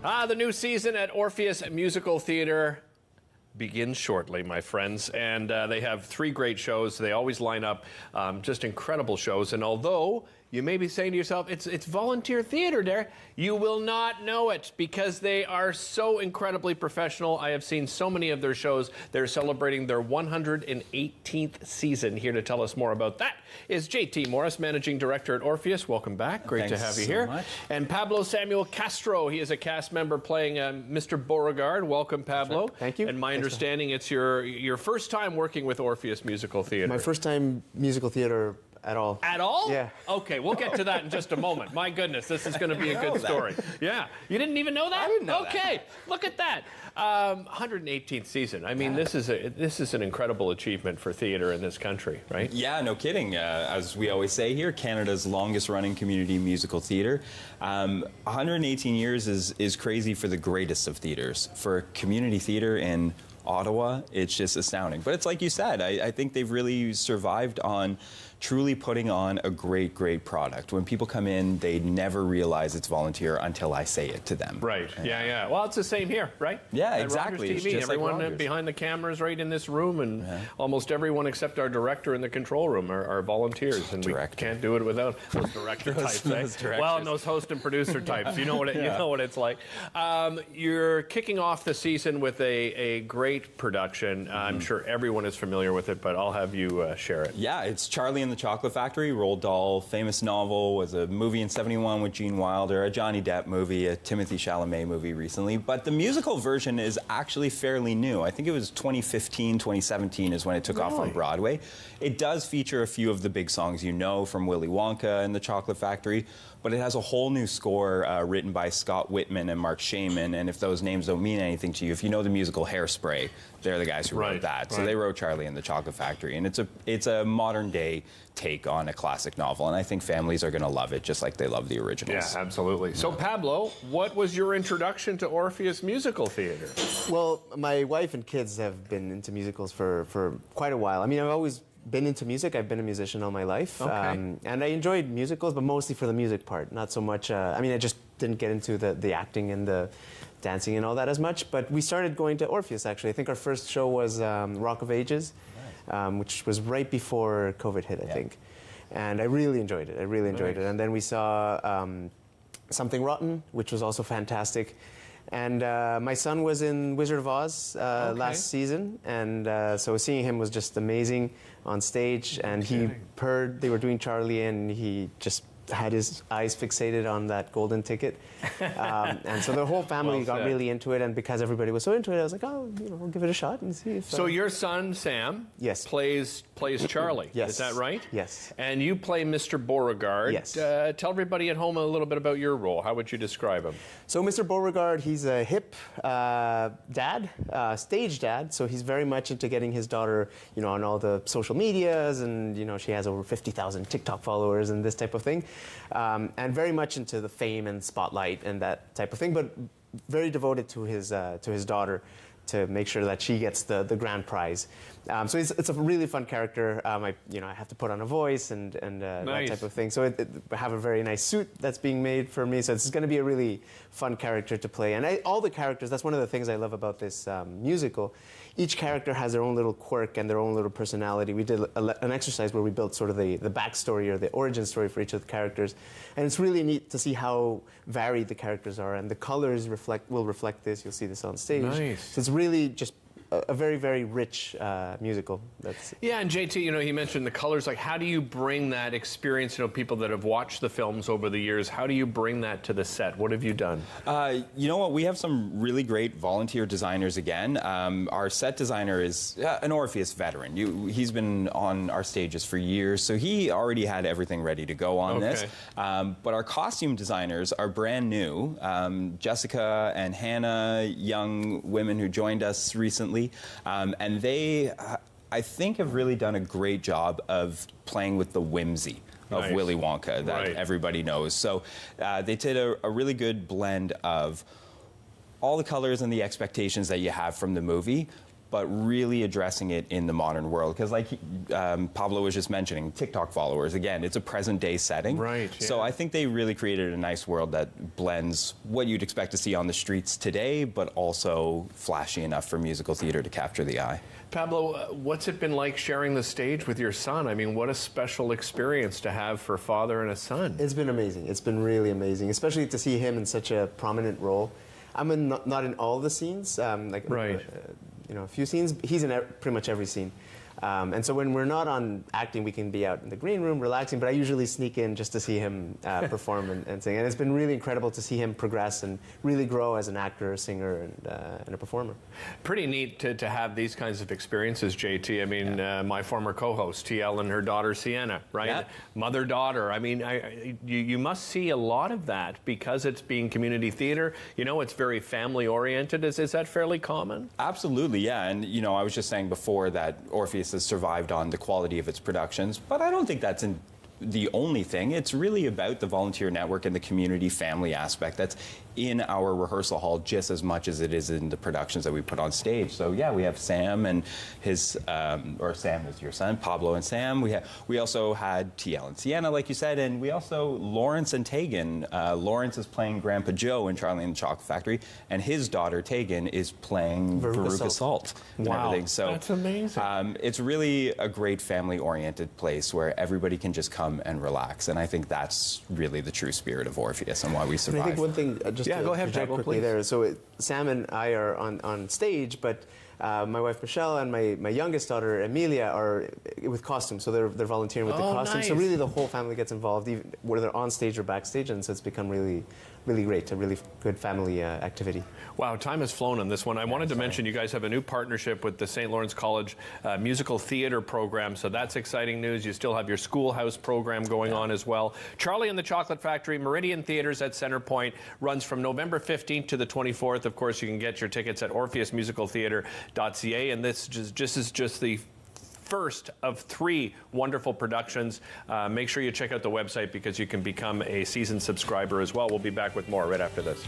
The new season at Orpheus Musical Theatre begins shortly, my friends, and they have 3 great shows. They always line up just incredible shows, and although you may be saying to yourself, it's volunteer theater there, you will not know it because they are so incredibly professional. I have seen so many of their shows. They're celebrating their 118th season. Here to tell us more about that is JT Morris, Managing Director at Orpheus. Welcome back. Great to have you here. Much. And Pablo Samuel Castro. He is a cast member playing Mr. Beauregard. Welcome, Pablo. Thank you. And my understanding, it's your first time working with Orpheus Musical Theatre. My first time musical theater at all. At all? Yeah. Okay, we'll get to that in just a moment. My goodness, this is going to be a good story. Yeah. You didn't even know that? I didn't know that. Okay, look at that. 118th season. I mean, this is an incredible achievement for theater in this country, right? Yeah, no kidding. As we always say here, Canada's longest running community musical theater. 118 years is crazy for the greatest of theaters. For community theater in Ottawa, it's just astounding. But it's like you said, I think they've really survived on truly putting on a great product. When people come in, they never realize it's volunteer until I say it to them. Right, yeah. Well, it's the same here, right? Yeah, At exactly. Rogers TV, It's just like everyone Rogers. behind the cameras right in this room, and almost everyone except our director in the control room are volunteers, and Director. we can't do it without those director types. those directors. Well, and those host and producer types. You know what you know what it's like. You're kicking off the season with a great production. I'm sure everyone is familiar with it, but I'll have you share it. Yeah, it's Charlie and the Chocolate Factory. Roald Dahl, famous novel, was a movie in '71 with Gene Wilder, a Johnny Depp movie, a Timothée Chalamet movie recently. But the musical version is actually fairly new. I think it was 2015, 2017 is when it took off on Broadway. It does feature a few of the big songs you know from Willy Wonka and the Chocolate Factory, but it has a whole new score written by Scott Whitman and Mark Shaman. And if those names don't mean anything to you, if you know the musical Hairspray, they're the guys who wrote that. So they wrote Charlie and the Chocolate Factory, and it's a modern day take on a classic novel, and I think families are going to love it just like they love the originals. Yeah, absolutely. So, Pablo, what was your introduction to Orpheus Musical Theatre? Well, my wife and kids have been into musicals for quite a while. I mean, I've always been into music. I've been a musician all my life. Okay. And I enjoyed musicals, but mostly for the music part, not so much. I mean, I just didn't get into the acting and the dancing and all that as much. But we started going to Orpheus, actually. I think our first show was Rock of Ages, which was right before COVID hit, I think. And I really enjoyed it. I really enjoyed it. And then we saw Something Rotten, which was also fantastic. And my son was in Wizard of Oz last season, and so seeing him was just amazing on stage. And he heard they were doing Charlie, and he just had his eyes fixated on that golden ticket. And so the whole family got really into it, and because everybody was so into it, I was like, oh, we'll give it a shot and see if... So your son, Sam, plays Charlie, Yes. is that right? Yes. And you play Mr. Beauregard. Yes. Tell everybody at home a little bit about your role. How would you describe him? So Mr. Beauregard, he's a hip dad, stage dad, so he's very much into getting his daughter, on all the social medias, and, she has over 50,000 TikTok followers and this type of thing. And very much into the fame and spotlight and that type of thing, but very devoted to his daughter to make sure that she gets the grand prize. So it's a really fun character. I have to put on a voice and that type of thing. So I have a very nice suit that's being made for me. So it's going to be a really fun character to play. And all the characters, that's one of the things I love about this musical. Each character has their own little quirk and their own little personality. We did an exercise where we built sort of the backstory or the origin story for each of the characters. And it's really neat to see how varied the characters are. And the colors will reflect this. You'll see this on stage. Nice. So it's really just a very, very rich musical. Yeah, and JT, he mentioned the colors. Like, how do you bring that experience, people that have watched the films over the years, how do you bring that to the set? What have you done? You know what? We have some really great volunteer designers again. Our set designer is an Orpheus veteran. He's been on our stages for years, so he already had everything ready to go on this. But our costume designers are brand new. Jessica and Hannah, young women who joined us recently. And they, I think, have really done a great job of playing with the whimsy of Willy Wonka that everybody knows. So they did a really good blend of all the colors and the expectations that you have from the movie, but really addressing it in the modern world. Because like Pablo was just mentioning, TikTok followers, again, it's a present day setting. Right, So yeah. I think they really created a nice world that blends what you'd expect to see on the streets today, but also flashy enough for musical theater to capture the eye. Pablo, what's it been like sharing the stage with your son? I mean, what a special experience to have for father and a son. It's been amazing. It's been really amazing, especially to see him in such a prominent role. I'm not in all the scenes, Right. A few scenes. He's in pretty much every scene. And so when we're not on acting, we can be out in the green room relaxing, but I usually sneak in just to see him perform and sing. And it's been really incredible to see him progress and really grow as an actor, a singer, and a performer. Pretty neat to have these kinds of experiences, JT. I mean, my former co-host, TL, and her daughter, Sienna, right? Yeah. Mother-daughter. I mean, you must see a lot of that because it's being community theater. You know, it's very family-oriented. Is that fairly common? Absolutely, yeah. And, I was just saying before that Orpheus has survived on the quality of its productions, but I don't think that's the only thing. It's really about the volunteer network and the community family aspect that's in our rehearsal hall just as much as it is in the productions that we put on stage. So yeah, we have Sam and his, or Sam is your son, Pablo and Sam. We also had TL and Sienna, like you said, and we also, Lawrence and Tegan. Lawrence is playing Grandpa Joe in Charlie and the Chocolate Factory, and his daughter Tegan is playing Veruca Salt. And Wow, everything. So that's amazing. it's really a great family-oriented place where everybody can just come and relax, and I think that's really the true spirit of Orpheus and why we And survive. I think one thing, just Yeah, to go ahead, interject Pablo, quickly please. there. So Sam and I are on stage, but my wife Michelle and my youngest daughter Emilia are with costumes, so they're volunteering with the Oh, costumes. So nice. really, the whole family gets involved, even whether on stage or backstage, and so it's become really great, a really good family activity. Wow, time has flown on this one. I wanted to mention you guys have a new partnership with the St. Lawrence College musical theater program, so that's exciting news. You still have your schoolhouse program going on as well. Charlie and the Chocolate Factory, Meridian Theaters at Center Point, runs from November 15th to the 24th. Of course, you can get your tickets at orpheusmusicaltheater.ca, and this is just the first of 3 wonderful productions. Make sure you check out the website because you can become a season subscriber as well. We'll be back with more right after this.